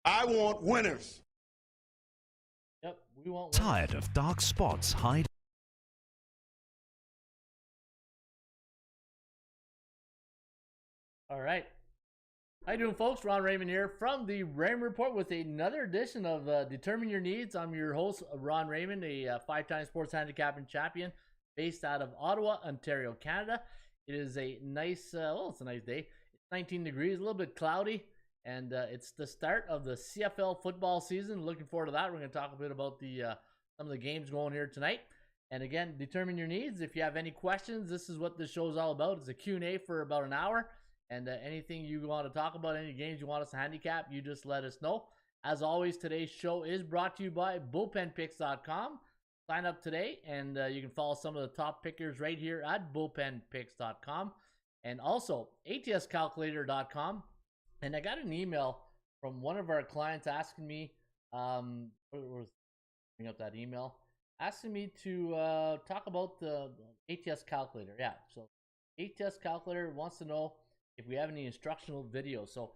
I want winners. Yep, we want winners. Tired of dark spots hiding? All right. How you doing, folks? Ron Raymond here from the Raymond Report with another edition of Determine Your Needs. I'm your host, Ron Raymond, a five-time sports handicapping champion based out of Ottawa, Ontario, Canada. It is a nice, well, it's a nice day. It's 19 degrees, a little bit cloudy, and it's the start of the CFL football season. Looking forward to that. We're going to talk a bit about the some of the games going here tonight. And again, determine your needs. If you have any questions, this is what this show is all about. It's a Q&A for about an hour. And anything you want to talk about, any games you want us to handicap, you just let us know. As always, today's show is brought to you by bullpenpicks.com. Sign up today, and you can follow some of the top pickers right here at bullpenpicks.com. And also, atscalculator.com. And I got an email from one of our clients asking me, bring up that email, asking me to talk about the Ats Calculator. Yeah, so Ats Calculator wants to know if we have any instructional videos. So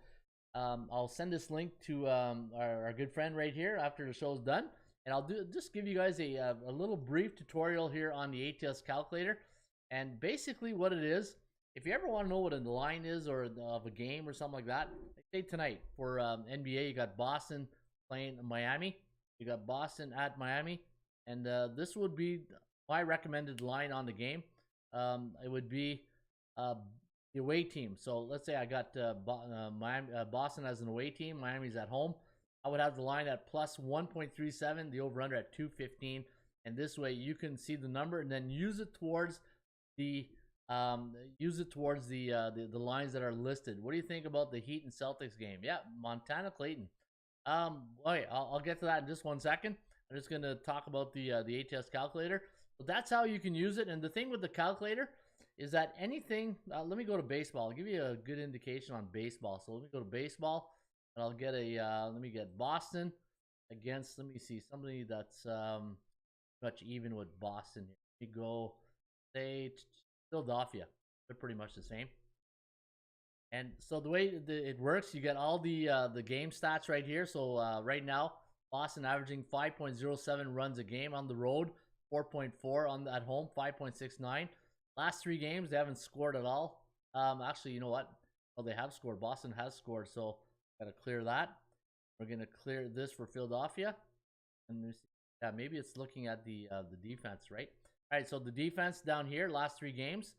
I'll send this link to our good friend right here after the show's done, and I'll just give you guys a little brief tutorial here on the Ats Calculator. And basically what it is, if you ever want to know what a line is or of a game or something like that, like say tonight for NBA, you got Boston playing Miami. You got Boston at Miami, and this would be my recommended line on the game. It would be the away team. So let's say I got Miami, Boston as an away team. Miami's at home. I would have the line at plus 1.37, the over/under at 215, and this way you can see the number and then use it towards the lines that are listed. What do you think about the Heat and Celtics game? Yeah, Montana Clayton. Okay, I'll get to that in just 1 second. I'm just gonna talk about the Ats Calculator. But that's how you can use it. And the thing with the calculator is that anything, let me go to baseball. I'll give you a good indication on baseball. So let me go to baseball, and I'll get let me get Boston against, let me see, somebody that's much even with Boston. Let me go, say, Philadelphia. They're pretty much the same. And so the way it works, you get all the game stats right here. So right now, Boston averaging 5.07 runs a game on the road, 4.4 at home, 5.69. Last 3 games, they haven't scored at all. Actually, you know what? Well, they have scored. Boston has scored, so got to clear that. We're going to clear this for Philadelphia. And yeah, maybe it's looking at the defense, right? All right, so the defense down here, last 3 games.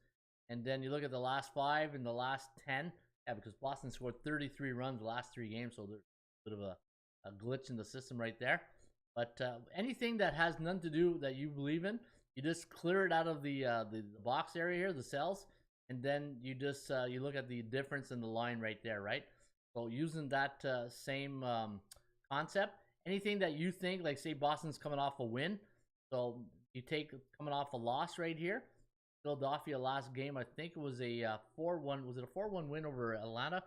And then you look at the last 5 and the last 10. Yeah, because Boston scored 33 runs the last 3 games, so there's a bit of a glitch in the system right there. But anything that has nothing to do that you believe in, you just clear it out of the box area here, the cells, and then you just you look at the difference in the line right there, right? So using that same concept, anything that you think, like say Boston's coming off a win, so you take coming off a loss right here. Philadelphia last game, I think it was a 4-1. Was it a 4-1 win over Atlanta?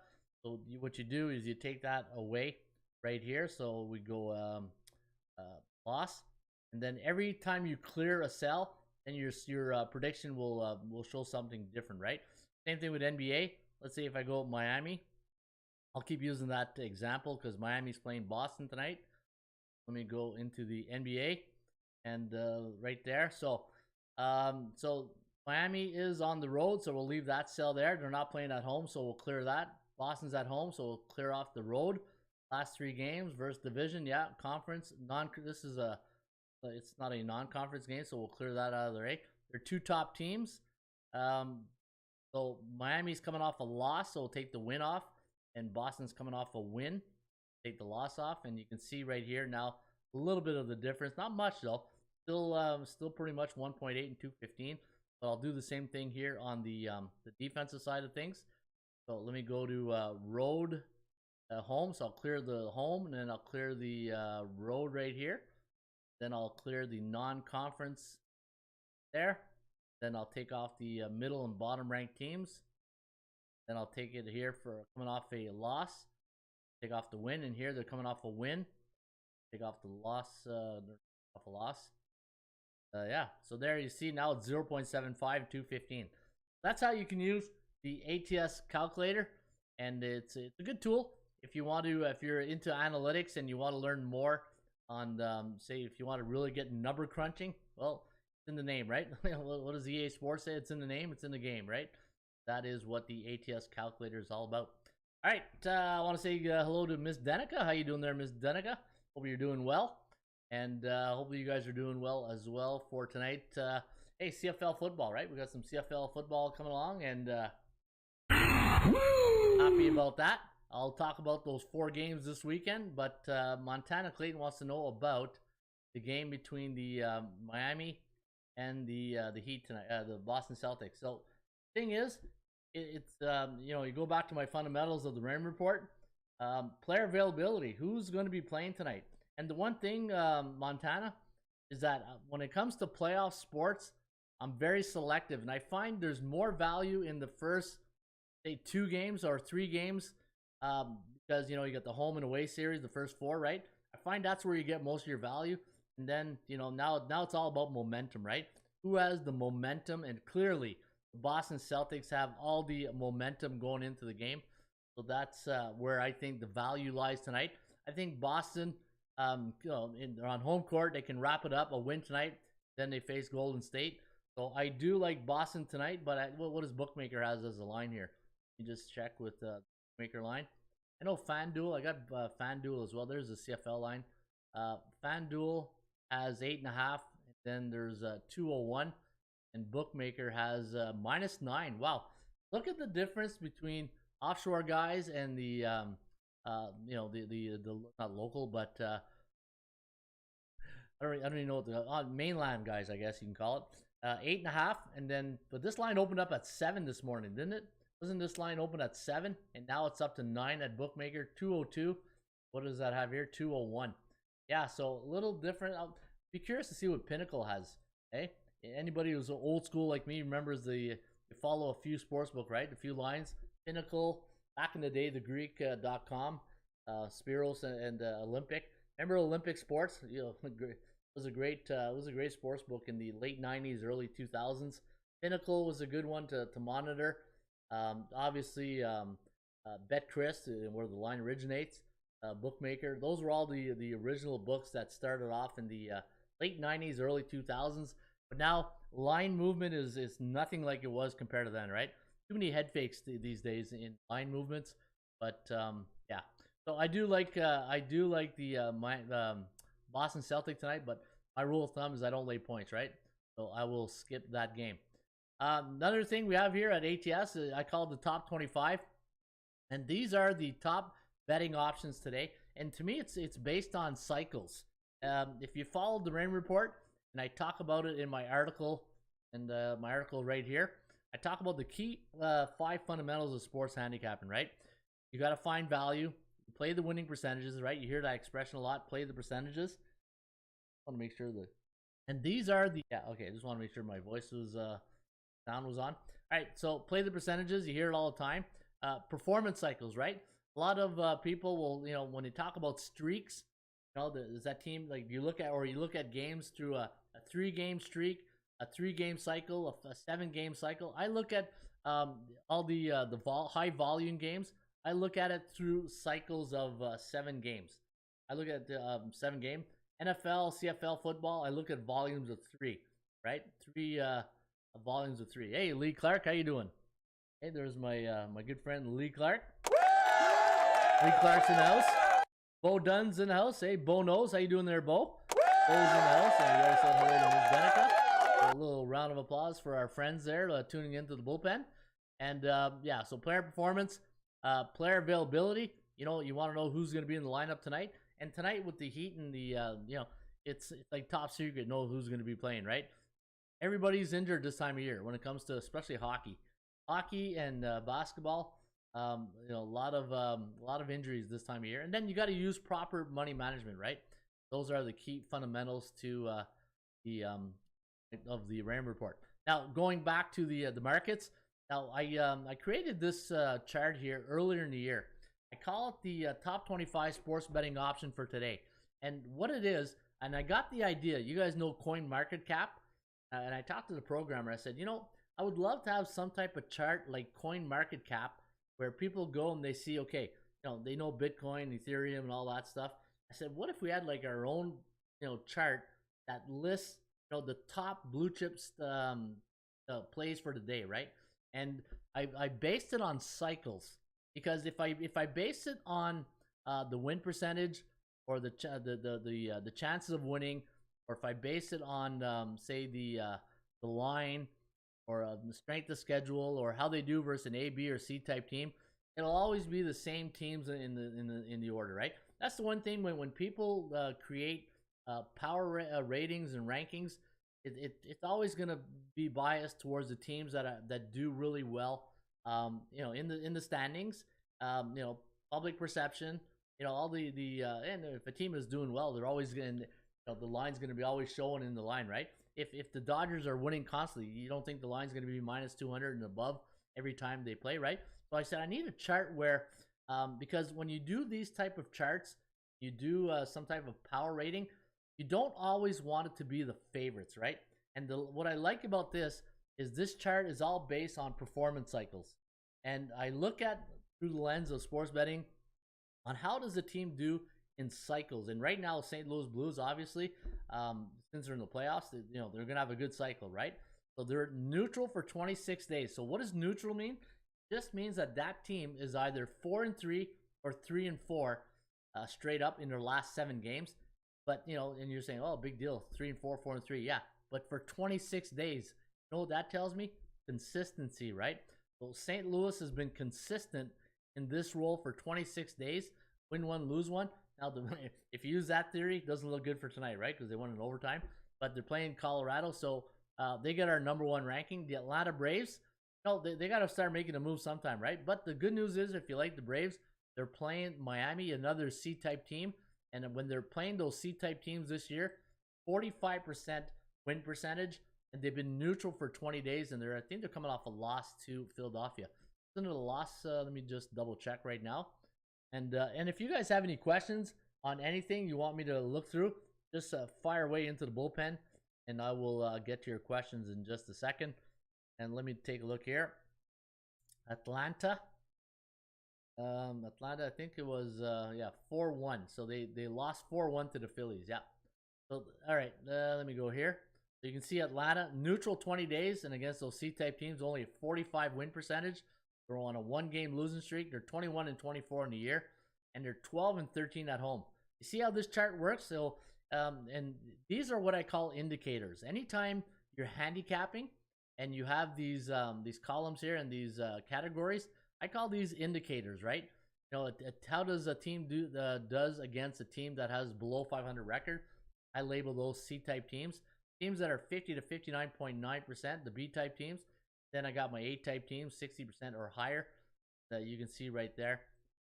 So what you do is you take that away right here. So we go loss. And then every time you clear a cell, then your prediction will show something different, right? Same thing with NBA. Let's say if I go Miami, I'll keep using that example because Miami's playing Boston tonight. Let me go into the NBA and right there. So Miami is on the road, so we'll leave that cell there. They're not playing at home, so we'll clear that. Boston's at home, so we'll clear off the road. Last 3 games versus division, yeah, conference. This is it's not a non-conference game, so we'll clear that out of the way. They're 2 top teams. So Miami's coming off a loss, so we'll take the win off, and Boston's coming off a win, take the loss off, and you can see right here now a little bit of the difference. Not much though. Still pretty much 1.8 and 215. But I'll do the same thing here on the defensive side of things. So let me go to road, home. So I'll clear the home, and then I'll clear the road right here. Then I'll clear the non-conference there. Then I'll take off the middle and bottom ranked teams. Then I'll take it here for coming off a loss. Take off the win, and here they're coming off a win. Take off the loss, off a loss. Yeah, so there you see now it's 0.75, 215. That's how you can use the ATS calculator, and it's a good tool. if you're into analytics and you want to learn more on, say, if you want to really get number crunching, well, it's in the name, right? What does EA Sports say? It's in the name, it's in the game, right? That is what the ATS calculator is all about. All right, I want to say hello to Miss Denica. How you doing there, Miss Denica? Hope you're doing well, and hopefully you guys are doing well as well for tonight. Hey, CFL football, right? We got some CFL football coming along, and happy about that. I'll talk about those 4 games this weekend, but Montana Clayton wants to know about the game between the Miami and the Heat tonight, the Boston Celtics. So, thing is, it's you go back to my fundamentals of the Raymond Report, player availability. Who's going to be playing tonight? And the one thing, Montana, is that when it comes to playoff sports, I'm very selective, and I find there's more value in the first, say, 2 games or 3 games, because you got the home and away series, the first 4, right? I find that's where you get most of your value, and then now it's all about momentum, right? Who has the momentum? And clearly, the Boston Celtics have all the momentum going into the game, so that's where I think the value lies tonight. I think Boston, they're on home court, they can wrap it up, a win tonight, then they face Golden State. So I do like Boston tonight, but what does Bookmaker has as a line here? You just check with the Bookmaker line. I know FanDuel. I got FanDuel as well. There's the CFL line. FanDuel has 8.5. Then there's 201, and Bookmaker has -9. Wow, look at the difference between offshore guys and the the not local, but I don't even know what the mainland guys, I guess you can call it. 8.5, and then but this line opened up at 7 this morning, didn't it? Wasn't this line open at 7, and now it's up to 9 at Bookmaker? 202. What does that have here? 201. Yeah, so a little different. I'll be curious to see what Pinnacle has. Hey, anybody who's old school like me remembers you follow a few sportsbook, right? A few lines. Pinnacle, back in the day, the Greek.com, Spiros and Olympic. Remember Olympic Sports? It was a great sports book in the late 90s, early 2000s. Pinnacle was a good one to monitor. Obviously, BetChris, where the line originates, Bookmaker. Those were all the original books that started off in the late 90s, early 2000s. But now line movement is nothing like it was compared to then, right? Too many head fakes these days in line movements. But yeah, so I do like the Boston Celtic tonight, but my rule of thumb is I don't lay points, right? So I will skip that game. Another thing we have here at ATS, I call it the top 25, and these are the top betting options today. And to me, it's based on cycles. If you followed the Rain Report, and I talk about it in my article, and my article right here, I talk about the key 5 fundamentals of sports handicapping, right? You got to find value, play the winning percentages, right? You hear that expression a lot, play the percentages. I want to make sure that, and these are the, yeah, okay, I just want to make sure my voice was, sound was on. All right, so play the percentages, you hear it all the time. Performance cycles, right? A lot of people will, when they talk about streaks, is that team, like you look at games through a 3-game streak, a 3-game cycle, a 7-game cycle. I look at all the high volume games. I look at it through cycles of 7 games. I look at 7 game. NFL, CFL football, I look at volumes of 3, right? 3 volumes of 3. Hey, Lee Clark, how you doing? Hey, there's my my good friend Lee Clark. Lee Clark's in the house. Bo Dunn's in the house. Hey, Bo knows. How you doing there, Bo? Bo's in the house, and we already said hello to Ms. Denica. A little round of applause for our friends there tuning into the bullpen. And yeah, so player performance, player availability. You want to know who's going to be in the lineup tonight. And tonight with the Heat and the, it's like top secret, know who's going to be playing, right? Everybody's injured this time of year when it comes to especially hockey and basketball. A lot of injuries this time of year, and then you got to use proper money management, right? Those are the key fundamentals to of the Raymond Report. Now, going back to the markets. Now, I created this chart here earlier in the year. I call it the top 25 sports betting option for today. And what it is, and I got the idea. You guys know CoinMarketCap, and I talked to the programmer. I said, I would love to have some type of chart like CoinMarketCap where people go and they see, okay, they know Bitcoin, Ethereum, and all that stuff. I said, what if we had like our own, chart that lists, the top blue chips plays for the day, right? And I based it on cycles, because if I base it on the win percentage, or the chances of winning, or if I base it on say the line, or the strength of schedule, or how they do versus an A, B, or C type team, it'll always be the same teams in the order, right? That's the one thing when people create power ratings and rankings, it's always going to be biased towards the teams that do really well, in the standings, public perception, all the and if a team is doing well, they're always going to, the line's going to be always showing in the line, right? If the Dodgers are winning constantly, you don't think the line's going to be minus 200 and above every time they play, right? So I said I need a chart where, because when you do these type of charts, you do some type of power rating, you don't always want it to be the favorites, right? And what I like about this is this chart is all based on performance cycles. And I look at through the lens of sports betting on how does the team do in cycles. And right now, St. Louis Blues, obviously, since they're in the playoffs, they're going to have a good cycle, right? So they're neutral for 26 days. So what does neutral mean? It just means that team is either 4-3 or 3-4 straight up in their last 7 games. But, and you're saying, oh, big deal, 3-4, 4-3. Yeah, but for 26 days, you know what that tells me? Consistency, right? So St. Louis has been consistent in this role for 26 days. Win one, lose one. Now, if you use that theory, it doesn't look good for tonight, right? Because they won in overtime. But they're playing Colorado, so they get our #1 ranking. The Atlanta Braves, they got to start making a move sometime, right? But the good news is, if you like the Braves, they're playing Miami, another C-type team. And when they're playing those C-type teams this year, 45% win percentage, and they've been neutral for 20 days, and I think they're coming off a loss to Philadelphia. Isn't it a loss? Let me just double check right now. And if you guys have any questions on anything you want me to look through, just fire away into the bullpen, and I will get to your questions in just a second. And let me take a look here. Atlanta, I think it was 4-1. So they lost 4-1 to the Phillies. Yeah. So all right, let me go here. So you can see Atlanta neutral 20 days, and against those C-type teams, only a 45 win percentage. They're on a 1-game losing streak. They're 21-24 in the year, and they're 12-13 at home. You see how this chart works? So, and these are what I call indicators. Anytime you're handicapping and you have these columns here and these categories, I call these indicators, right? How does a team does against a team that has below 500 record? I label those C-type teams. Teams that are 50 to 59.9%, the B-type teams. Then I got my A-type teams, 60% or higher, that you can see right there.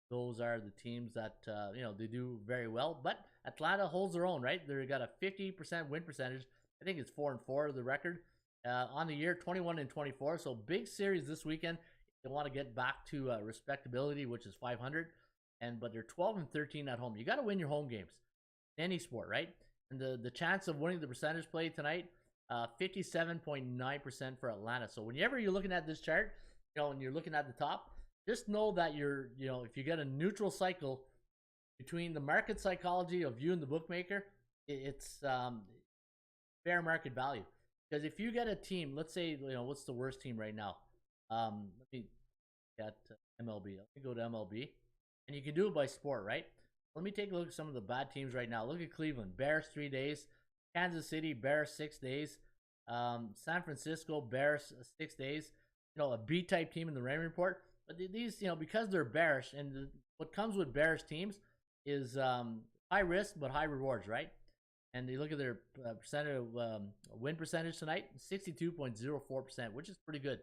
Those are the teams that, they do very well. But Atlanta holds their own, right? They got a 50% win percentage. I think it's 4-4 the record. On the year, 21-24. So big series this weekend. They want to get back to respectability, which is 500. But they're 12-13 at home. You got to win your home games in any sport, right? And the chance of winning the percentage play tonight, 57.9% for Atlanta. So whenever you're looking at this chart, and you're looking at the top, just know that if you get a neutral cycle between the market psychology of you and the bookmaker, it's fair market value. Because if you get a team, let's say, what's the worst team right now? Let me get MLB. Let me go to MLB, and you can do it by sport, right? Let me take a look at some of the bad teams right now. Look at Cleveland, Bears 3 days. Kansas City, Bears 6 days. San Francisco, Bears 6 days. A B-type team in the Raymond Report. But these, because they're bearish, and what comes with bearish teams is high risk but high rewards, right? And you look at their win percentage tonight, 62.04%, which is pretty good.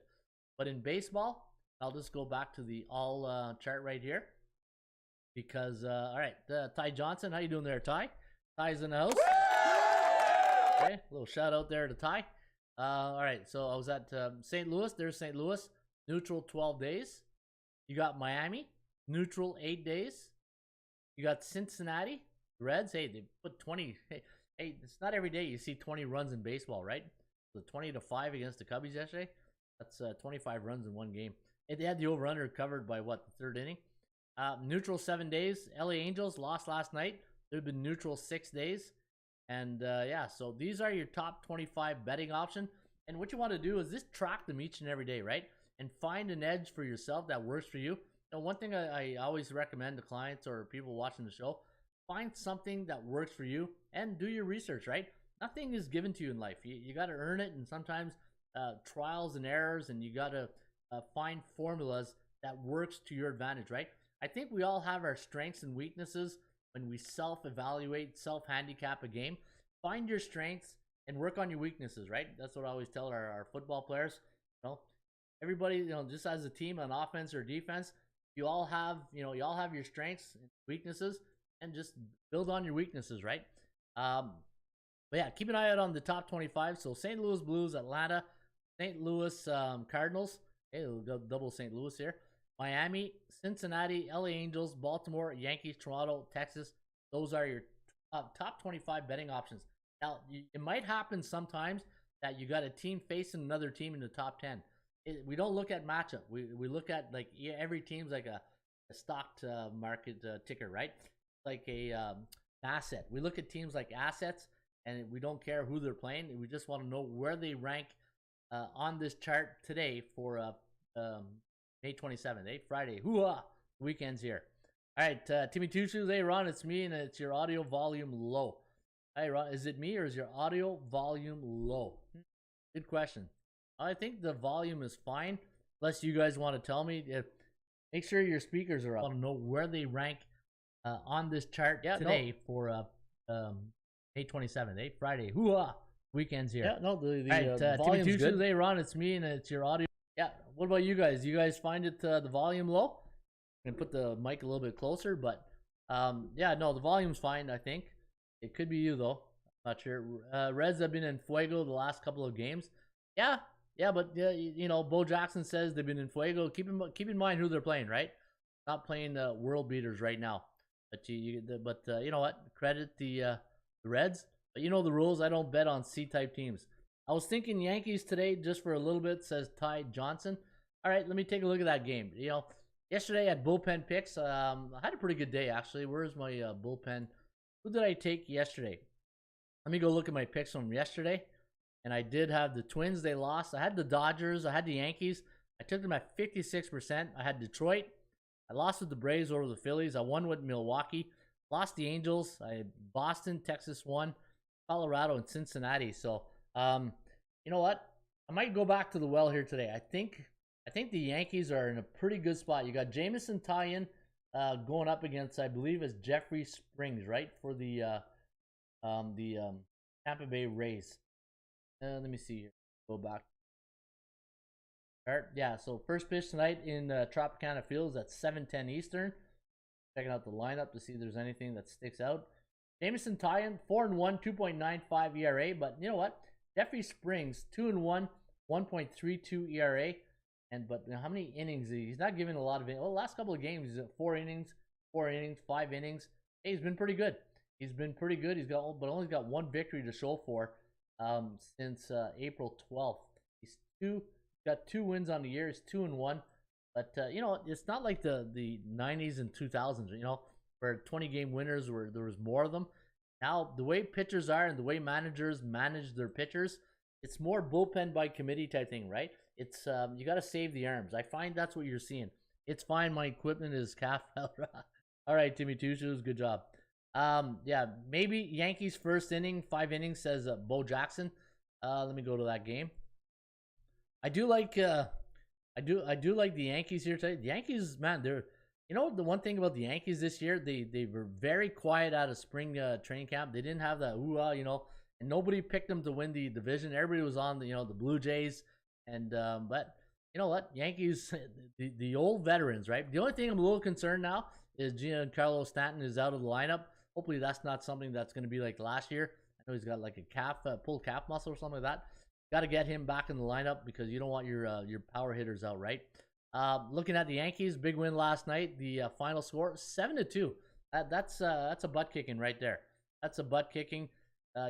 But in baseball, I'll just go back to the all chart right here. Because, all right, Ty Johnson, how you doing there, Ty? Ty's in the house. Okay, a little shout out there to Ty. All right, so I was at St. Louis. There's St. Louis, neutral 12 days. You got Miami, neutral 8 days. You got Cincinnati Reds. Hey, they put 20. Hey, it's not every day you see 20 runs in baseball, right? The 20-5 against the Cubbies yesterday. That's 25 runs in one game. And they had the over/under covered by what, the third inning? Neutral 7 days. LA Angels lost last night. They've been neutral 6 days. And yeah, so these are your top 25 betting option. And what you want to do is just track them each and every day, right? And find an edge for yourself that works for you. Now, one thing I always recommend to clients or people watching the show, find something that works for you and do your research, right? Nothing is given to you in life. You got to earn it, and sometimes trials and errors, and you got to find formulas that works to your advantage, right? I think we all have our strengths and weaknesses when we self-evaluate, self-handicap a game. Find your strengths and work on your weaknesses, right? That's what I always tell our football players. You know, everybody, you know, just as a team on offense or defense, you all have your strengths and weaknesses, and just build on your weaknesses, right? But yeah, keep an eye out on the top 25. So St. Louis Blues, Atlanta, St. Louis Cardinals. Hey, we'll go double St. Louis here. Miami, Cincinnati, LA Angels, Baltimore, Yankees, Toronto, Texas. Those are your top 25 betting options. Now, it might happen sometimes that you got a team facing another team in the top 10. We don't look at matchup. We look at, like, every team's like a stocked market ticker, right? Like a asset. We look at teams like assets, and we don't care who they're playing. We just want to know where they rank on this chart today for May 27th, Friday. Hoo-ha! Weekend's here. All right, Timmy Two Shoes. Hey, Ron, it's me, and it's your audio volume low. Hey, Ron, is it me or is your audio volume low? Good question. I think the volume is fine, unless you guys want to tell me. Make sure your speakers are up. I want to know where they rank on this chart today for May 27th, Friday. Hoo-ha! Weekend's here. Yeah, no, the Timmy Two volume's good. Shoes. Hey, Ron, it's me, and it's your audio. Yeah, what about you guys? You guys find it the volume low? I'm gonna put the mic a little bit closer, but yeah, no, the volume's fine. I think it could be you though. Not sure. Reds have been in fuego the last couple of games. Yeah, but you know, Bo Jackson says they've been in fuego. Keep in mind who they're playing, right? Not playing world beaters right now. But you know what? Credit the Reds. But you know the rules. I don't bet on C-type teams. I was thinking Yankees today just for a little bit, says Ty Johnson. All right, let me take a look at that game. You know, yesterday at bullpen picks, I had a pretty good day, actually. Where's my bullpen? Who did I take yesterday? Let me go look at my picks from yesterday. And I did have the Twins. They lost. I had the Dodgers. I had the Yankees. I took them at 56%. I had Detroit. I lost with the Braves over the Phillies. I won with Milwaukee. Lost the Angels. I had Boston, Texas won. Colorado, and Cincinnati. So, you know what? I might go back to the well here today. I think the Yankees are in a pretty good spot. You got Jamison Tyon going up against, I believe, is Jeffrey Springs, right, for the Tampa Bay Rays. Let me see here. Go back. All right, yeah. So first pitch tonight in Tropicana Fields at 7:10 Eastern. Checking out the lineup to see if there's anything that sticks out. Jamison Tyon, 4-1, 2.95 ERA. But you know what? Jeffrey Springs, 2-1, 1.32 ERA. But you know, how many innings? He's not giving a lot of innings. Well, the last couple of games, he's at 4 innings, 5 innings. Hey, he's been pretty good. He's only got one victory to show for since April 12th. He's got 2 wins on the year. He's 2-1. But you know, it's not like the 90s and 2000s. You know, where 20-game winners were there was more of them. Now the way pitchers are and the way managers manage their pitchers, it's more bullpen by committee type thing, right? It's you got to save the arms. I find that's what you're seeing. It's fine. My equipment is calf. All right, Timmy Two Shoes, good job. Yeah, maybe Yankees first inning, 5 innings, says Bo Jackson. Let me go to that game. I do like I do like the Yankees here today. The Yankees, man, they're, you know, the one thing about the Yankees this year, they were very quiet out of spring training camp. They didn't have that you know, and nobody picked them to win the division. Everybody was on the Blue Jays, and but you know what, Yankees, the old veterans, right? The only thing I'm a little concerned now is Giancarlo Stanton is out of the lineup. Hopefully that's not something that's going to be like last year. I know he's got like a pulled calf muscle or something like that. Got to get him back in the lineup because you don't want your power hitters out, right? Looking at the Yankees, big win last night. The final score 7-2. That's a butt kicking right there. That's a butt kicking.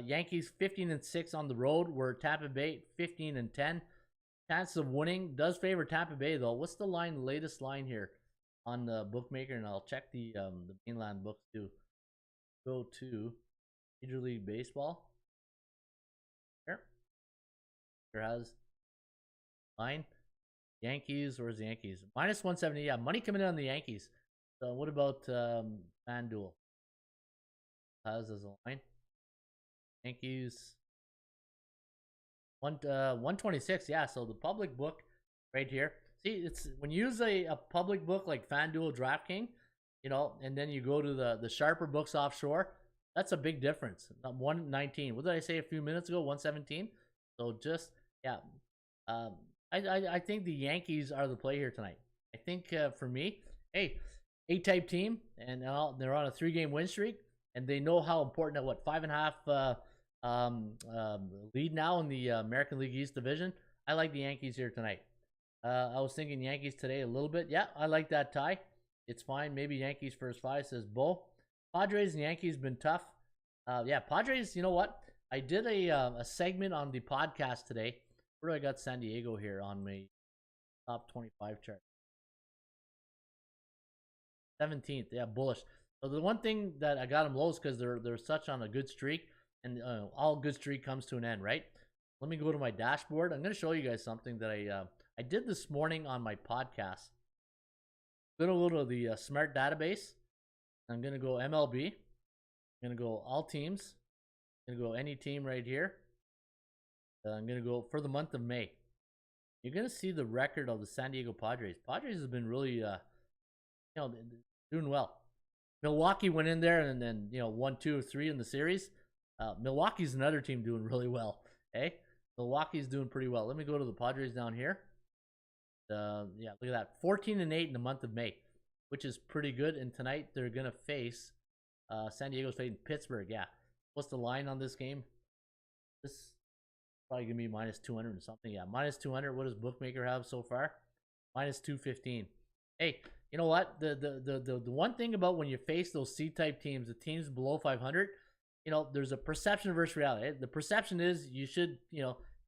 Yankees 15-6 on the road. Where Tampa Bay 15-10. Chance of winning does favor Tampa Bay though. What's the latest line here on the bookmaker, and I'll check the mainland books too. Go to Major League Baseball. Here. There has line. Yankees, where's the Yankees? Minus 170. Yeah, money coming in on the Yankees. So what about FanDuel? Has as a line. Yankees 126. Yeah, so the public book right here. See, it's when you use a public book like FanDuel, DraftKings, and then you go to the sharper books offshore. That's a big difference. 119. What did I say a few minutes ago? 117. So just I think the Yankees are the play here tonight. I think for me, hey, A-type team, and they're on a 3-game win streak, and they know how important that 5.5 lead now in the American League East Division. I like the Yankees here tonight. I was thinking Yankees today a little bit. Yeah, I like that tie. It's fine. Maybe Yankees first 5, says Bo. Padres and Yankees been tough. Yeah, Padres, you know what? I did a segment on the podcast today. Where do I got San Diego here on my top 25 chart? 17th. Yeah, bullish. So the one thing that I got them low is because they're such on a good streak, and all good streak comes to an end, right? Let me go to my dashboard. I'm going to show you guys something that I did this morning on my podcast. I'm going to go to the Smart Database. I'm going to go MLB. I'm going to go all teams. I'm going to go any team right here. I'm going to go for the month of May. You're going to see the record of the San Diego Padres. Padres has been really, doing well. Milwaukee went in there and then, 1, 2, or 3 in the series. Milwaukee's another team doing really well. Okay? Milwaukee's doing pretty well. Let me go to the Padres down here. Yeah, look at that. 14-8 in the month of May, which is pretty good. And tonight they're going to face San Diego's facing Pittsburgh. Yeah. What's the line on this game? This probably gonna be minus 200 or something. Yeah, minus 200. What does bookmaker have so far? Minus 215. Hey, you know what? The one thing about when you face those C-type teams, the teams below 500, there's a perception versus reality. The perception is you should,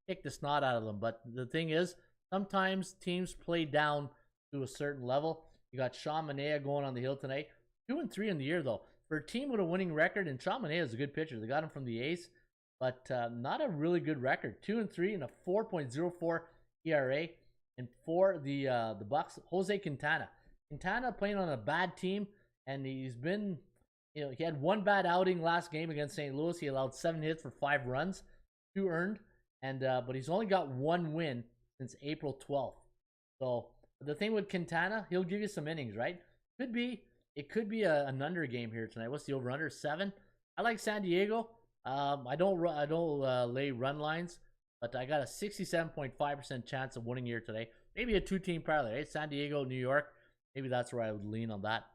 kick the snot out of them. But the thing is, sometimes teams play down to a certain level. You got Sean Manaea going on the hill tonight. 2-3 in the year though. For a team with a winning record, and Sean Manaea is a good pitcher. They got him from the A's. But not a really good record. 2-3 and a 4.04 ERA. And for the Bucks, Jose Quintana. Quintana playing on a bad team, and he's been, he had one bad outing last game against St. Louis. He allowed 7 hits for 5 runs, 2 earned, and but he's only got 1 win since April 12th. So the thing with Quintana, he'll give you some innings, right? It could be an under game here tonight. What's the over/under? 7. I like San Diego. I don't lay run lines, but I got a 67.5% chance of winning here today. Maybe a 2-team parlay, right? San Diego, New York. Maybe that's where I would lean on that.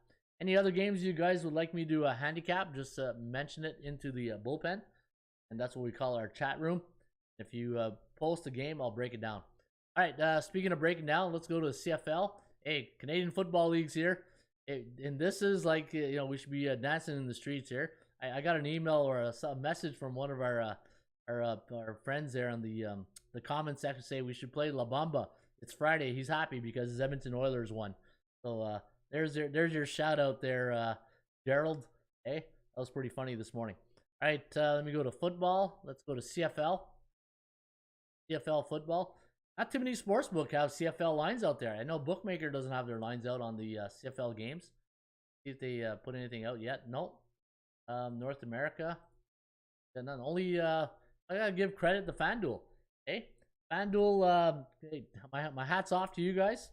Any other games you guys would like me to handicap? Just mention it into the bullpen, and that's what we call our chat room. If you post a game, I'll break it down. All right. Speaking of breaking down, let's go to the CFL. Hey, Canadian Football League's here, and this is like we should be dancing in the streets here. I got an email or a message from one of our friends there on the comment section say we should play La Bamba. It's Friday. He's happy because his Edmonton Oilers won. So there's your shout out there, Gerald. Hey, that was pretty funny this morning. All right, let me go to football. Let's go to CFL. CFL football. Not too many sportsbook have CFL lines out there. I know Bookmaker doesn't have their lines out on the CFL games. See if they put anything out yet. Nope. North America. And then only I gotta give credit to FanDuel. Okay, FanDuel. Hey, my hat's off to you guys.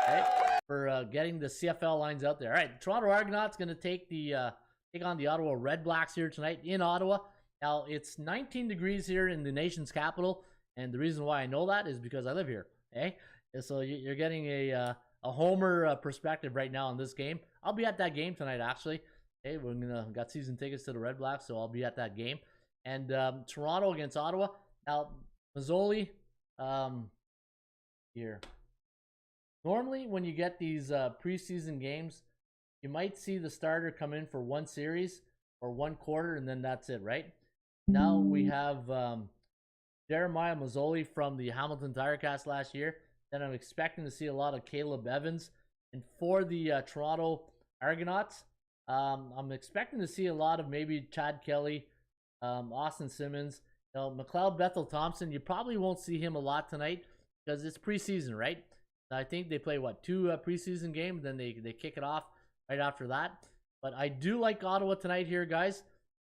Okay, for getting the CFL lines out there. All right, Toronto Argonauts gonna take on the Ottawa Red Blacks here tonight in Ottawa. Now it's 19 degrees here in the nation's capital, and the reason why I know that is because I live here. Okay, and so you're getting a homer perspective right now on this game. I'll be at that game tonight actually. Hey, got season tickets to the Red Blacks, so I'll be at that game. And Toronto against Ottawa. Now, Mazzoli, here. Normally, when you get these preseason games, you might see the starter come in for one series or one quarter, and then that's it, right? Now we have Jeremiah Mazzoli from the Hamilton Tirecast last year. Then I'm expecting to see a lot of Caleb Evans And for the Toronto Argonauts, I'm expecting to see a lot of maybe Chad Kelly, Austin Simmons, McLeod Bethel Thompson. You probably won't see him a lot tonight because it's preseason, right? I think they play, 2 preseason games, then they kick it off right after that. But I do like Ottawa tonight here, guys.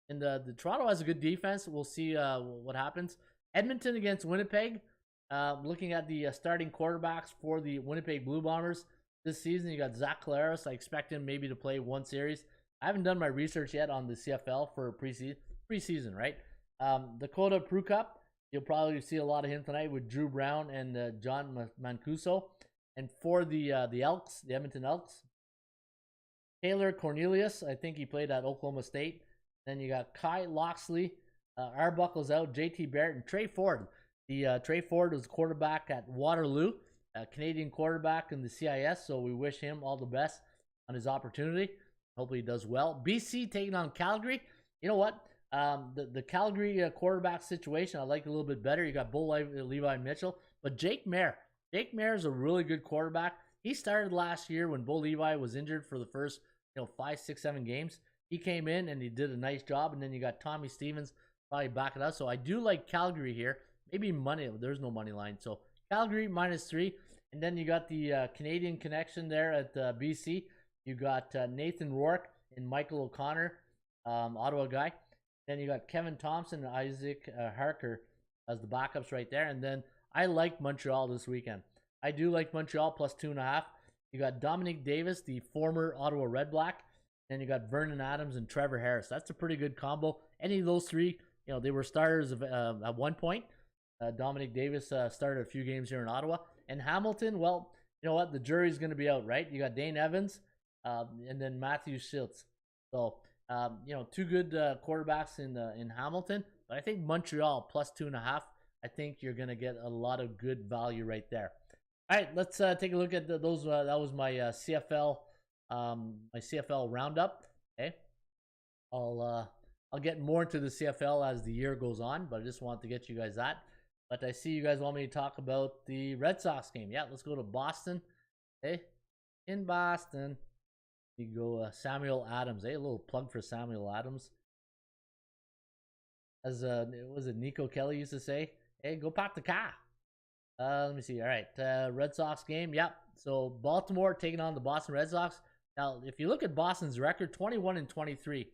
And the Toronto has a good defense. We'll see what happens. Edmonton against Winnipeg. Looking at the starting quarterbacks for the Winnipeg Blue Bombers this season, you got Zach Collaros. I expect him maybe to play one series. I haven't done my research yet on the CFL for preseason, right? Dakota Prukop, you'll probably see a lot of him tonight with Drew Brown and John Mancuso. And for the Elks, the Edmonton Elks, Taylor Cornelius, I think he played at Oklahoma State. Then you got Kai Loxley, Arbuckle's out, JT Barrett, and Trey Ford. Trey Ford was quarterback at Waterloo, a Canadian quarterback in the CIS, so we wish him all the best on his opportunity. Hopefully he does well. BC taking on Calgary. You know what? The Calgary quarterback situation I like a little bit better. You got Bo Levi Mitchell, but Jake Maier. Jake Maier is a really good quarterback. He started last year when Bo Levi was injured for the first 5, 6, 7 games. He came in and he did a nice job, and then you got Tommy Stevens probably backing up. So I do like Calgary here. Maybe money. There's no money line. So Calgary -3. And then you got the Canadian connection there at BC. You got Nathan Rourke and Michael O'Connor, Ottawa guy. Then you got Kevin Thompson and Isaac Harker as the backups right there. And then I like Montreal this weekend. I do like Montreal +2.5. You got Dominic Davis, the former Ottawa Red Black. Then you got Vernon Adams and Trevor Harris. That's a pretty good combo. Any of those three, they were starters at one point. Dominic Davis started a few games here in Ottawa. And Hamilton, well, you know what? The jury's going to be out, right? You got Dane Evans and then Matthew Schultz. So, 2 good quarterbacks in Hamilton. But I think Montreal +2.5. I think you're going to get a lot of good value right there. All right, let's take a look at those. That was my CFL roundup. Okay, I'll get more into the CFL as the year goes on, but I just wanted to get you guys that. But I see you guys want me to talk about the Red Sox game. Yeah, let's go to Boston. Okay, in Boston, you go Samuel Adams. Hey, a little plug for Samuel Adams. As was it Nico Kelly used to say? Hey, go park the car. Let me see. All right, Red Sox game. Yep. So Baltimore taking on the Boston Red Sox. Now, if you look at Boston's record, 21-23.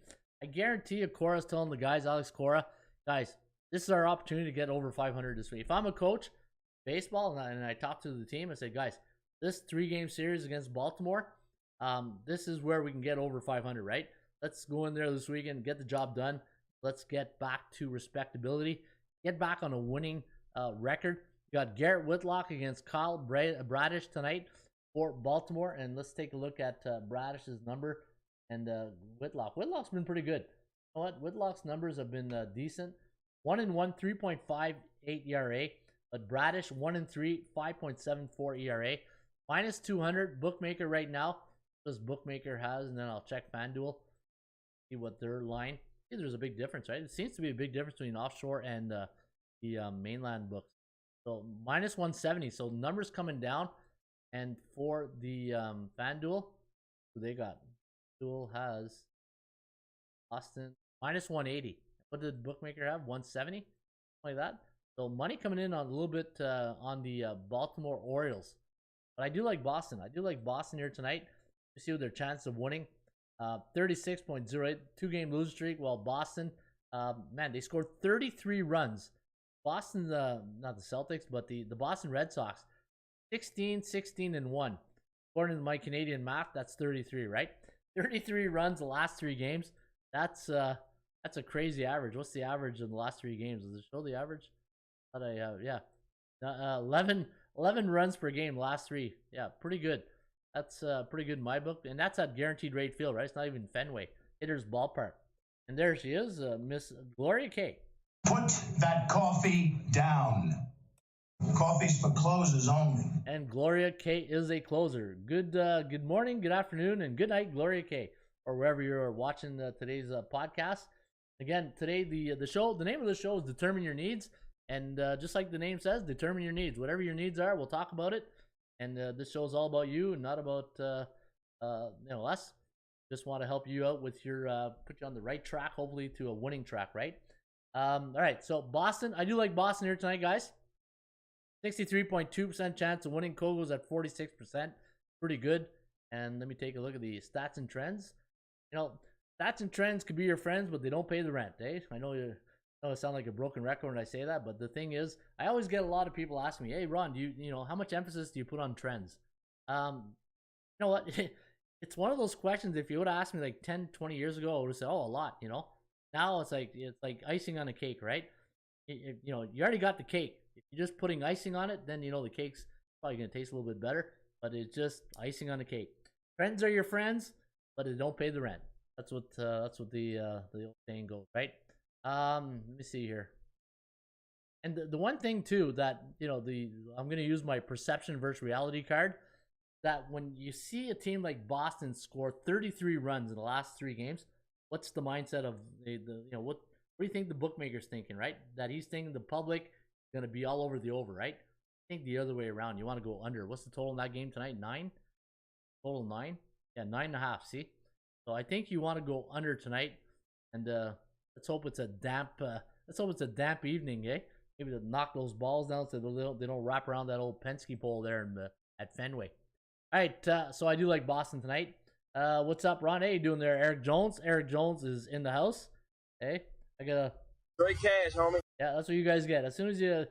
I guarantee you, Cora's telling the guys, Alex Cora, guys, this is our opportunity to get over 500 this week. If I'm a coach, baseball, and I talk to the team, I say, guys, this 3-game series against Baltimore, this is where we can get over 500, right? Let's go in there this weekend, get the job done. Let's get back to respectability. Get back on a winning record. You got Garrett Whitlock against Kyle Bradish tonight for Baltimore. And let's take a look at Bradish's number and Whitlock. Whitlock's been pretty good. You know what? Whitlock's numbers have been decent. 1-1, 3.58 ERA. But Bradish, 1-3, 5.74 ERA. -200 bookmaker right now. This bookmaker has, and then I'll check FanDuel. See what their line. See, there's a big difference, right? It seems to be a big difference between offshore and the mainland books. So -170. So numbers coming down. And for the FanDuel, who they got? FanDuel has Austin -180. What did bookmaker have? 170, like that. So money coming in on a little bit on the Baltimore Orioles. But I do like Boston. I do like Boston here tonight. You see what their chance of winning. 36.08, 2-game losing streak. While Boston, man, they scored 33 runs. Boston, not the Celtics, but the Boston Red Sox, 16-16-1. According to my Canadian math, that's 33, right? 33 runs the last 3 games. That's a crazy average. What's the average in the last 3 games? Does it show the average? Yeah, 11 runs per game last 3. Yeah, pretty good. That's pretty good in my book, and that's at Guaranteed Rate Field, right? It's not even Fenway. Hitter's Ballpark. And there she is, Miss Gloria K. Put that coffee down. Coffee's for closers only. And Gloria K is a closer. Good morning, good afternoon, and good night, Gloria K, or wherever you're watching today's podcast. Again, today the show, the name of the show is Determine Your Needs, and just like the name says, determine your needs. Whatever your needs are, we'll talk about it. And this show is all about you and not about us. Just want to help you out with your put you on the right track, hopefully to a winning track, right? All right, so Boston. I do like Boston here tonight, guys. 63.2% chance of winning. Kogo's at 46%. Pretty good. And let me take a look at the stats and trends. Stats and trends could be your friends, but they don't pay the rent, eh? I know I sound like a broken record when I say that, but the thing is, I always get a lot of people asking me, "Hey, Ron, do you how much emphasis do you put on trends?" You know what? It's one of those questions. If you would have asked me like 10, 20 years ago, I would have said, "Oh, a lot." Now it's like icing on a cake, right? You already got the cake. If you're just putting icing on it, then the cake's probably gonna taste a little bit better. But it's just icing on the cake. Friends are your friends, but they don't pay the rent. That's what the old saying goes, right? Let me see here. And the one thing too that I'm gonna use my perception versus reality card. That when you see a team like Boston score 33 runs in the last 3 games, what's the mindset of what do you think the bookmaker's thinking, right? That he's thinking the public is gonna be all over the over, right? I think the other way around. You want to go under. What's the total in that game tonight? 9? Total 9? Yeah, 9.5. See? So I think you want to go under tonight, and let's hope it's a damp. Let's hope it's a damp evening, eh? Maybe to knock those balls down so they don't wrap around that old Penske pole there at Fenway. All right, so I do like Boston tonight. What's up, Ron? Hey, you doing there, Eric Jones? Eric Jones is in the house. Hey, I got a great cash, homie. Yeah, that's what you guys get. As soon as you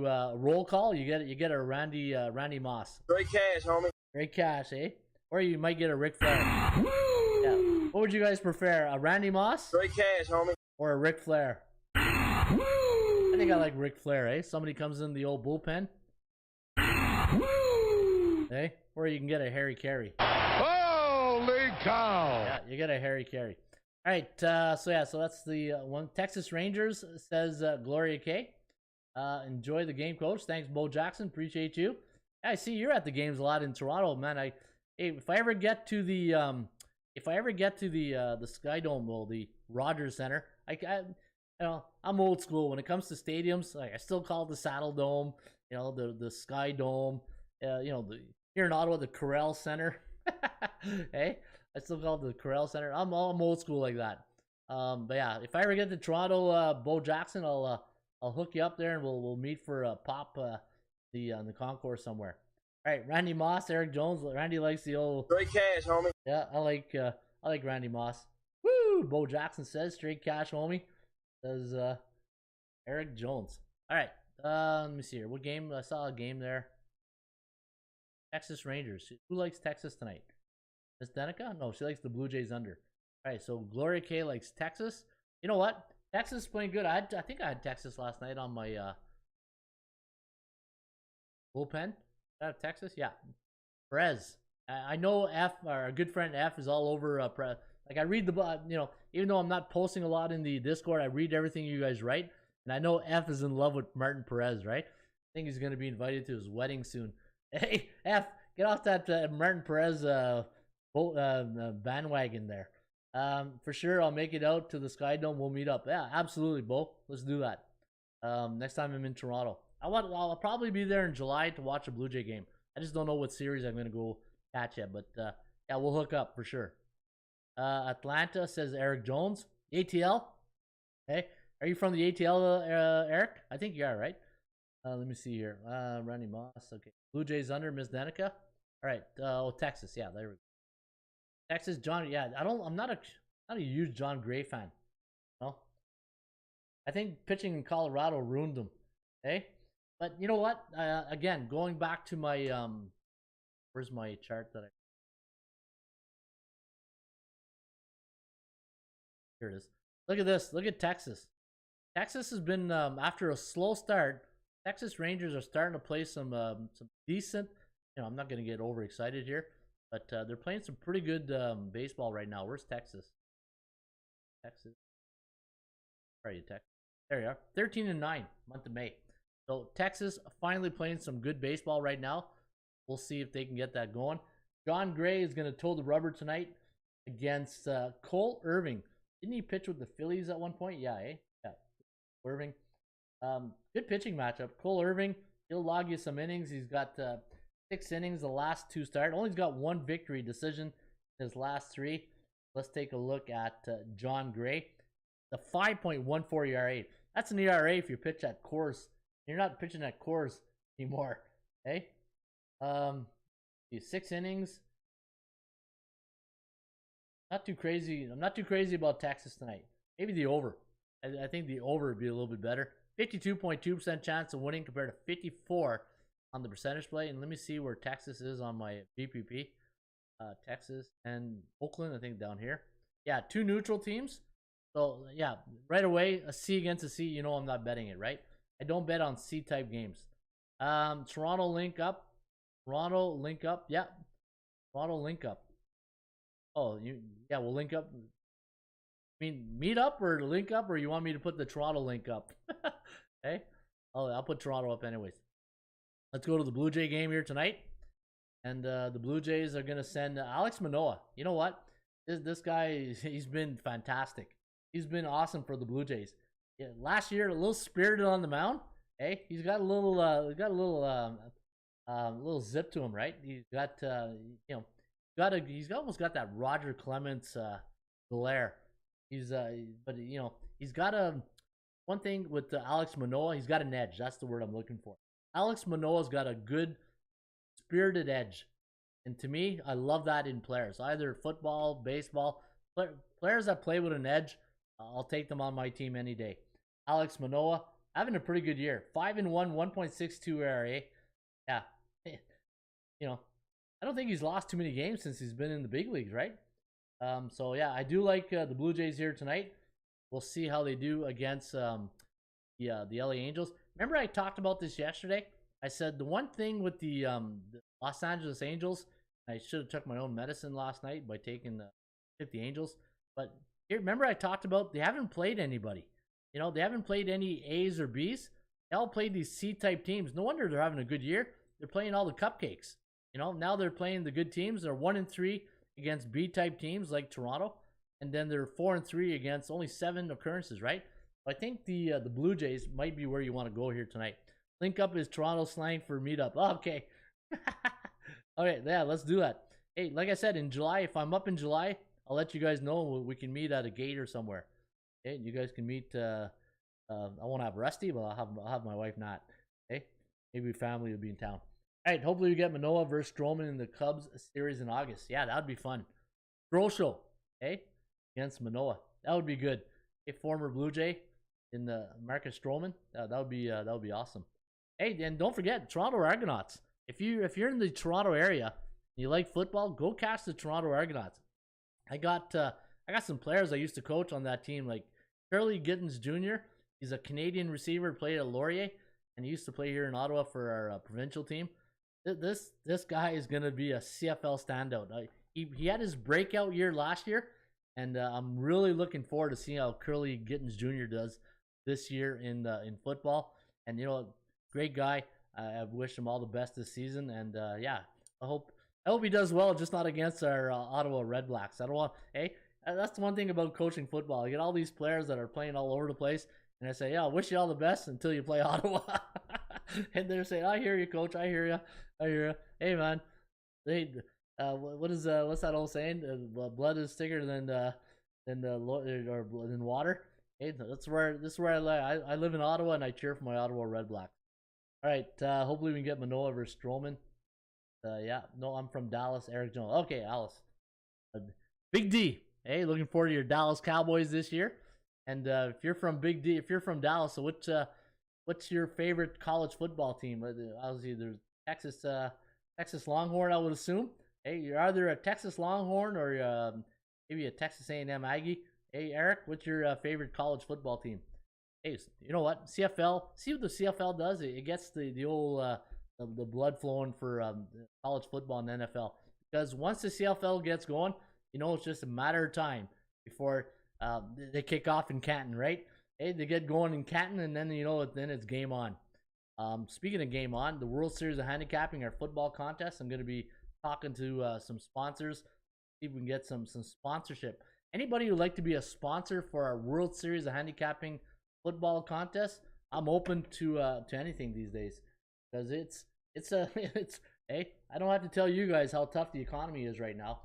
roll call, you get a Randy Moss. Great cash, homie. Great cash, eh? Or you might get a Ric Flair. Yeah. What would you guys prefer, a Randy Moss? Great cash, homie. Or a Ric Flair? I think I like Ric Flair, eh? Somebody comes in the old bullpen. Eh? Or you can get a Harry Carey. Holy cow! Yeah, you get a Harry Carey. All right, so that's the one. Texas Rangers, says Gloria K. Enjoy the game, coach. Thanks, Bo Jackson. Appreciate you. I see you're at the games a lot in Toronto, man. If I ever get to the Sky Dome, well, the Rogers Center, I'm old school when it comes to stadiums. I still call it the Saddle Dome, the Sky Dome. Here in Ottawa, the Corel Center. Hey, I still call it the Corel Center. I'm old school like that. But yeah, if I ever get to Toronto, Bo Jackson, I'll hook you up there and we'll meet for a pop on the concourse somewhere. All right, Randy Moss, Eric Jones. Randy likes the old great cash, homie. Yeah, I like Randy Moss. Woo! Bo Jackson says straight cash, homie. Says Eric Jones. All right, let me see here. What game? I saw a game there. Texas Rangers. Who likes Texas tonight? Miss Danica? No, she likes the Blue Jays under. All right, so Gloria K likes Texas. You know what? Texas is playing good. I think I had Texas last night on my bullpen. Did I have Texas? Yeah. Perez. I know our good friend F is all over Perez. Like I read even though I'm not posting a lot in the Discord, I read everything you guys write. And I know F is in love with Martin Perez, right? I think he's going to be invited to his wedding soon. Hey, F, get off that Martin Perez bandwagon there. For sure, I'll make it out to the Sky Dome. We'll meet up. Yeah, absolutely, Bo. Let's do that. Next time I'm in Toronto. I'll probably be there in July to watch a Blue Jay game. I just don't know what series I'm going to go catch yet. But, yeah, we'll hook up for sure. Atlanta, says Eric Jones. ATL? Hey, are you from the ATL, Eric? I think you are, right? Let me see here. Randy Moss. Okay. Blue Jays under, Miss Danica. All right. Texas. Yeah, there we go. Texas, John. Yeah, I'm not a huge John Gray fan. No. I think pitching in Colorado ruined him. Hey, but you know what? Again, going back to my where's my chart that I? Here it is. Look at this. Look at Texas. Texas has been after a slow start. Texas Rangers are starting to play some decent. I'm not going to get overexcited here, but they're playing some pretty good baseball right now. Where's Texas? Texas. Where are you, Texas? There you are. 13-9, month of May. So Texas finally playing some good baseball right now. We'll see if they can get that going. John Gray is going to toe the rubber tonight against Cole Irving. Didn't he pitch with the Phillies at one point? Yeah, eh? Yeah. Irving. Good pitching matchup. Cole Irving, he'll log you some innings. He's got 6 innings, the last 2 start. Only got 1 victory decision in his last 3. Let's take a look at John Gray. The 5.14 ERA. That's an ERA if you pitch at Coors. You're not pitching at Coors anymore. Okay? 6 innings. Not too crazy. I'm not too crazy about Texas tonight. Maybe the over. I think the over would be a little bit better. 52.2% chance of winning compared to 54 on the percentage play. And let me see where Texas is on my BPP. Texas and Oakland, I think down here. Yeah, 2 neutral teams. So, yeah, right away, a C against a C, you know I'm not betting it, right? I don't bet on C-type games. Toronto link up. Toronto link up. Yeah. Toronto link up. Oh, yeah, we'll link up. I mean, meet up or link up, or you want me to put the Toronto link up? Okay? Oh, I'll put Toronto up anyways. Let's go to the Blue Jay game here tonight. And the Blue Jays are going to send Alex Manoah. You know what? This guy, he's been fantastic. He's been awesome for the Blue Jays. Yeah, last year, a little spirited on the mound. Hey, he's got a little, little zip to him, right? He's got, he's almost got that Roger Clemens glare. But he's got one thing with Alex Manoah. He's got an edge. That's the word I'm looking for. Alex Manoah's got a good spirited edge, and to me, I love that in players, either football, baseball, players that play with an edge. I'll take them on my team any day. Alex Manoah having a pretty good year. 5-1, 1.62 ERA. Yeah, I don't think he's lost too many games since he's been in the big leagues, right? So yeah, I do like the Blue Jays here tonight. We'll see how they do against the LA Angels. Remember I talked about this yesterday? I said the one thing with the Los Angeles Angels, I should have took my own medicine last night by taking the Angels. But here, remember I talked about they haven't played anybody. They haven't played any A's or B's. They all played these C-type teams. No wonder they're having a good year. They're playing all the cupcakes. Now they're playing the good teams. They're 1-3 against B-type teams like Toronto, and then they're 4-3 against only 7 occurrences, right? I think the Blue Jays might be where you want to go here tonight. Link up is Toronto slang for meetup. Oh, okay. Okay, yeah, let's do that. Hey, like I said, in July, if I'm up in July, I'll let you guys know. We can meet at a gate or somewhere. Okay, you guys can meet. I won't have Rusty, but I'll have my wife not. Okay, maybe family will be in town. All right, hopefully we get Manoah versus Stroman in the Cubs series in August. Yeah, that would be fun. Throw show, okay, against Manoah. That would be good. A former Blue Jay in the Marcus Stroman. That would be awesome. Hey, and don't forget Toronto Argonauts. If you're in the Toronto area and you like football, go catch the Toronto Argonauts. I got some players I used to coach on that team, like Curly Gittins Jr. He's a Canadian receiver, played at Laurier, and he used to play here in Ottawa for our provincial team. This guy is gonna be a CFL standout. He had his breakout year last year, and I'm really looking forward to seeing how Curly Gittins Jr. does this year in football. And great guy. I wish him all the best this season, and yeah, I hope he does well, just not against our Ottawa Red Blacks. I don't want. Hey, that's the one thing about coaching football. I get all these players that are playing all over the place, and I say, yeah, I wish you all the best until you play Ottawa. And they're saying, I hear you, coach. I hear you. Hey, man. Hey, what's that old saying? Blood is thicker than water. Hey, this is where I live. I live in Ottawa, and I cheer for my Ottawa Red Blacks. All right, hopefully we can get Manoah versus Stroman. Yeah, no, I'm from Dallas. Eric Jones. Okay, Alice. Big D. Hey, looking forward to your Dallas Cowboys this year. And if you're from Big D, if you're from Dallas, so what's your favorite college football team? Obviously, there's Texas Longhorn, I would assume. Hey, you're either a Texas Longhorn or maybe a Texas A&M Aggie. Hey, Eric, what's your favorite college football team? Hey, you know what? CFL. See what the CFL does. It gets the old the blood flowing for college football and NFL. Because once the CFL gets going, it's just a matter of time before they kick off in Canton, right? Hey, they get going in Canton, and then then it's game on. Speaking of game on, the World Series of Handicapping, our football contest. I'm going to be talking to some sponsors, see if we can get some sponsorship. Anybody who'd like to be a sponsor for our World Series of Handicapping football contest, I'm open to anything these days, because it's Hey, I don't have to tell you guys how tough the economy is right now.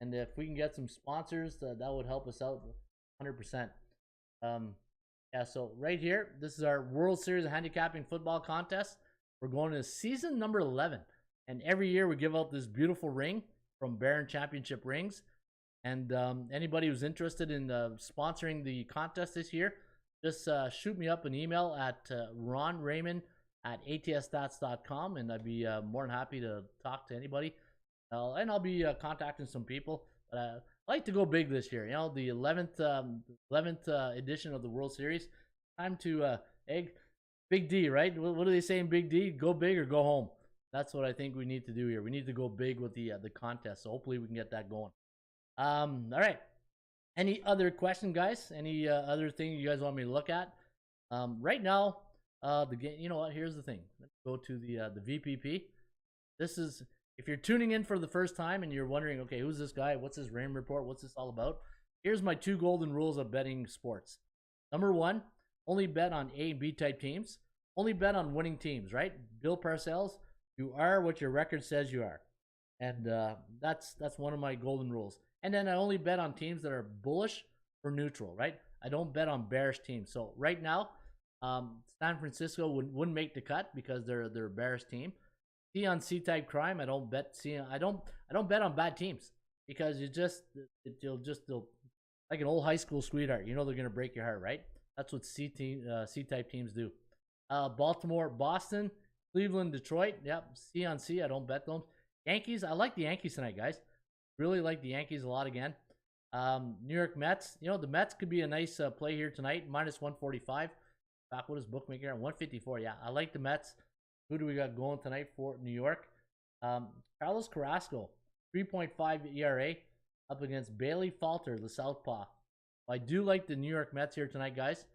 And if we can get some sponsors, that would help us out 100%. Yeah, so right here, this is our World Series of Handicapping Football Contest. We're going to season number 11. And every year we give out this beautiful ring from Barron Championship Rings. And anybody who's interested in sponsoring the contest this year, just shoot me up an email at Ron Raymond at atsstats.com, and I'd be more than happy to talk to anybody. And I'll be contacting some people. But I like to go big this year. You know, the 11th edition of the World Series. Time to egg Big D, right? What do they say in Big D? Go big or go home. That's what I think we need to do here. We need to go big with the contest. So hopefully we can get that going. All right. Any other question, guys? Any other thing you guys want me to look at? Right now, the game. You know what? Here's the thing. Let's go to the VPP. This is, if you're tuning in for the first time and you're wondering, okay, who's this guy? What's his Raymond Report? What's this all about? Here's my 2 golden rules of betting sports. Number 1, only bet on A and B type teams. Only bet on winning teams, right? Bill Parcells, you are what your record says you are. And that's one of my golden rules. And then I only bet on teams that are bullish or neutral, right? I don't bet on bearish teams. So right now, San Francisco wouldn't make the cut because they're a bearish team. C on C type crime, I don't bet I don't bet on bad teams because you'll like an old high school sweetheart. You know they're gonna break your heart, right? That's what C type teams do. Baltimore, Boston, Cleveland, Detroit. Yep, C on C. I don't bet them. Yankees. I like the Yankees tonight, guys. Really like the Yankees a lot again. New York Mets. You know, the Mets could be a nice play here tonight. Minus 145. Back what is bookmaker at 154. Yeah, I like the Mets. Who do we got going tonight for New York? Carlos Carrasco, 3.5 ERA up against Bailey Falter, the southpaw. I do like the New York Mets here tonight, guys.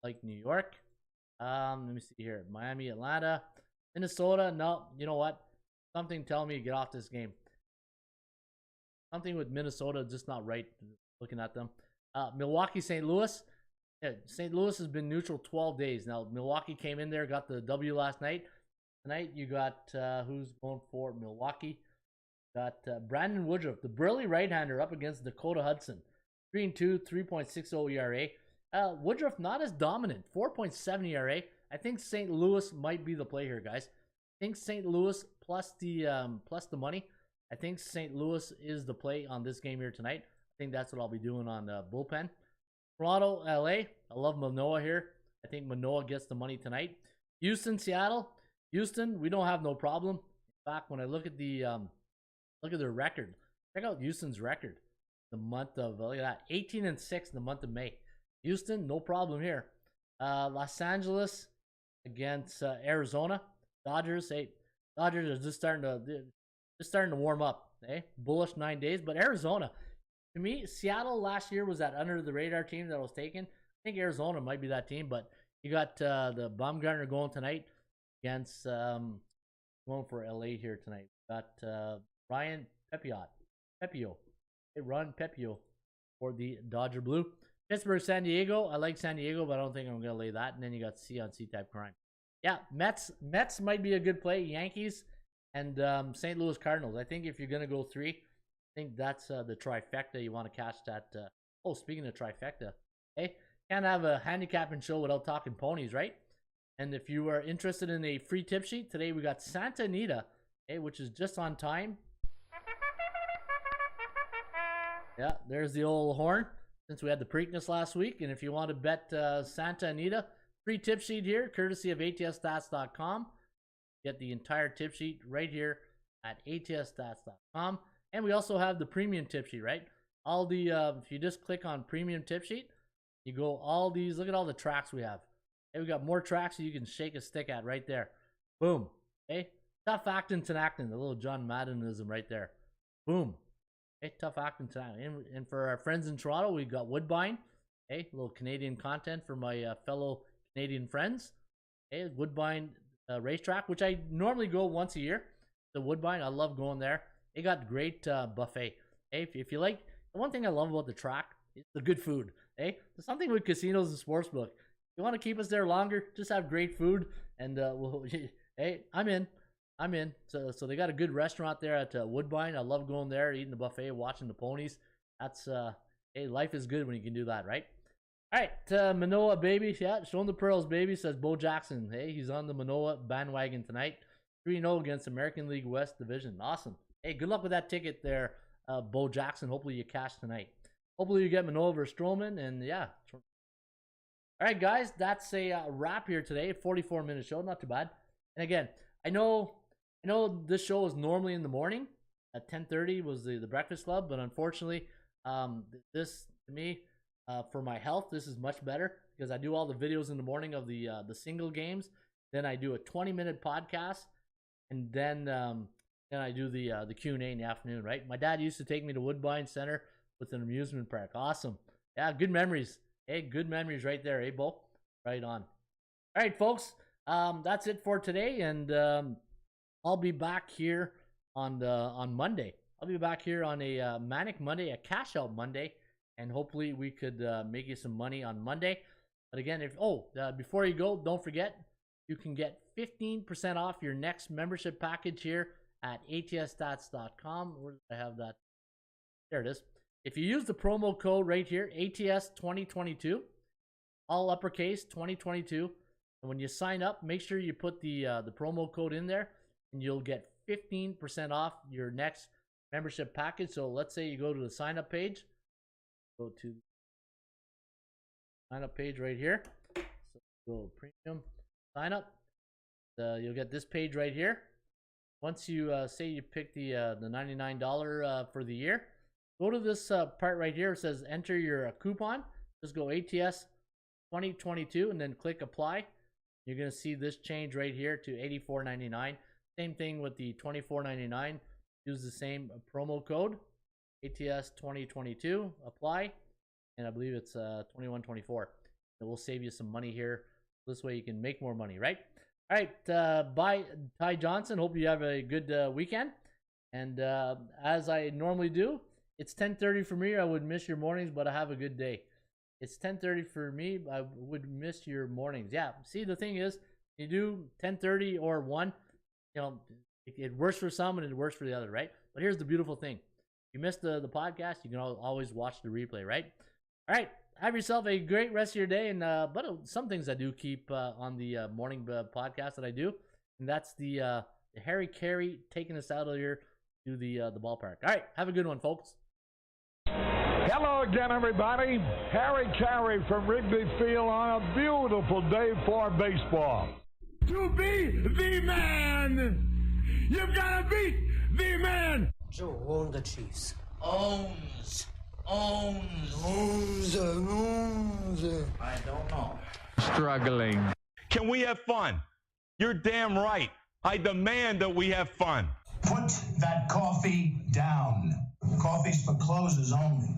Like New York. Let me see here. Miami, Atlanta, Minnesota. No, you know what? Something telling me to get off this game. Something with Minnesota just not right looking at them. Milwaukee, St. Louis. Yeah, St. Louis has been neutral 12 days. Now, Milwaukee came in there, got the W last night. Tonight, you got who's going for Milwaukee? Got Brandon Woodruff, the burly right-hander, up against Dakota Hudson. 3-2, 3.60 ERA. Woodruff not as dominant, 4.7 ERA. I think St. Louis might be the play here, guys. I think St. Louis plus the money. I think St. Louis is the play on this game here tonight. I think that's what I'll be doing on bullpen. Toronto, LA. I love Manoah here. I think Manoah gets the money tonight. Houston, Seattle. Houston, we don't have no problem. In fact, when I look at their record, check out Houston's record. The month of look at that, 18-6 in the month of May. Houston, no problem here. Los Angeles against Arizona. Dodgers. Hey, Dodgers are just starting to warm up. Bullish 9 days, but Arizona. To me, Seattle last year was that under the radar team that was taken. I think Arizona might be that team, but you got the Baumgartner going tonight against going for LA here tonight. Got Ryan Pepio. Hey, Ron Pepio for the Dodger Blue. Pittsburgh, San Diego. I like San Diego, but I don't think I'm gonna lay that. And then you got C on C type crime. Yeah, Mets might be a good play. Yankees and St. Louis Cardinals. I think if you're gonna go 3. I think that's the trifecta you want to catch that. Speaking of trifecta, can't have a handicapping show without talking ponies, right? And if you are interested in a free tip sheet, today we got Santa Anita, which is just on time. Yeah, there's the old horn, since we had the Preakness last week. And if you want to bet Santa Anita, free tip sheet here, courtesy of atsstats.com. Get the entire tip sheet right here at atsstats.com. And we also have the premium tip sheet, right? All the if you just click on premium tip sheet, you go all these. Look at all the tracks we have. Hey, we got more tracks that you can shake a stick at right there. Boom. Hey, tough acting to acting. The little John Maddenism right there. Boom. Hey, tough acting to acting. And for our friends in Toronto, we got Woodbine. Hey, a little Canadian content for my fellow Canadian friends. Hey, Woodbine racetrack, which I normally go once a year. The Woodbine, I love going there. They got great buffet. Hey, if you like, the one thing I love about the track is the good food. Hey, there's something with casinos and sportsbook. You want to keep us there longer? Just have great food, and hey, I'm in. I'm in. So they got a good restaurant there at Woodbine. I love going there, eating the buffet, watching the ponies. That's hey, life is good when you can do that, right? All right, Manoa baby, yeah, showing the pearls, baby, says Bo Jackson. Hey, he's on the Manoa bandwagon tonight. 3-0 against American League West Division. Awesome. Hey, good luck with that ticket there, Bo Jackson. Hopefully you cash tonight. Hopefully you get Manoa versus Stroman, and yeah. All right, guys, that's a wrap here today. 44-minute show, not too bad. And again, I know this show is normally in the morning. At 10:30 was the Breakfast Club, but unfortunately, this to me, for my health, this is much better because I do all the videos in the morning of the single games. Then I do a 20-minute podcast, and then I do the Q&A in the afternoon. Right? My dad used to take me to Woodbine Center with an amusement park. Awesome. Yeah, good memories. Hey, good memories right there, eh, Bo? Right on. All right, folks. That's it for today, and I'll be back here on Monday. I'll be back here on a Manic Monday, a Cash Out Monday, and hopefully we could make you some money on Monday. But again, before you go, don't forget, you can get 15% off your next membership package here at atsstats.com. Where did I have that? There it is. If you use the promo code right here, ATS 2022, all uppercase 2022, and when you sign up, make sure you put the promo code in there, and you'll get 15% off your next membership package. So let's say you go to the sign up page. Go to the sign up page right here. So go premium sign up. You'll get this page right here. Once you say you pick the $99 for the year, go to this part right here. It says enter your coupon. Just go ATS 2022 and then click apply. You're going to see this change right here to $84.99. Same thing with the $24.99. Use the same promo code ATS 2022. Apply, and I believe it's $21.24. It will save you some money here. This way you can make more money, right? All right, bye, Ty Johnson. Hope you have a good weekend. And as I normally do, it's 10:30 for me. I would miss your mornings, but I have a good day. It's 10:30 for me. I would miss your mornings. Yeah. See, the thing is, you do 10:30 or 1. You know, it works for some and it works for the other, right? But here's the beautiful thing: you missed the podcast, you can always watch the replay, right? All right. Have yourself a great rest of your day. And but some things I do keep on the morning podcast that I do, and that's the Harry Carey taking us out of here to the ballpark. All right. Have a good one, folks. Hello again, everybody. Harry Carey from Wrigley Field on a beautiful day for baseball. To be the man, you've got to beat the man. Joe owned the Chiefs. Owns. Owns. I don't know. Struggling. Can we have fun? You're damn right. I demand that we have fun. Put that coffee down. Coffee's for closers only.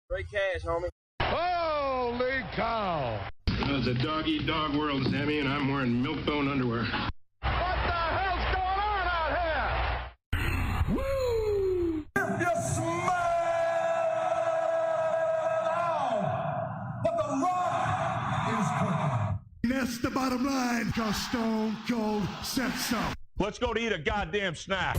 Great cash, homie. Holy cow. It's a dog-eat-dog world, Sammy, and I'm wearing milk-bone underwear. What the hell's going on out here? Woo! If you smell what the Rock is cooking. That's the bottom line, because Stone Cold said so. Let's go to eat a goddamn snack.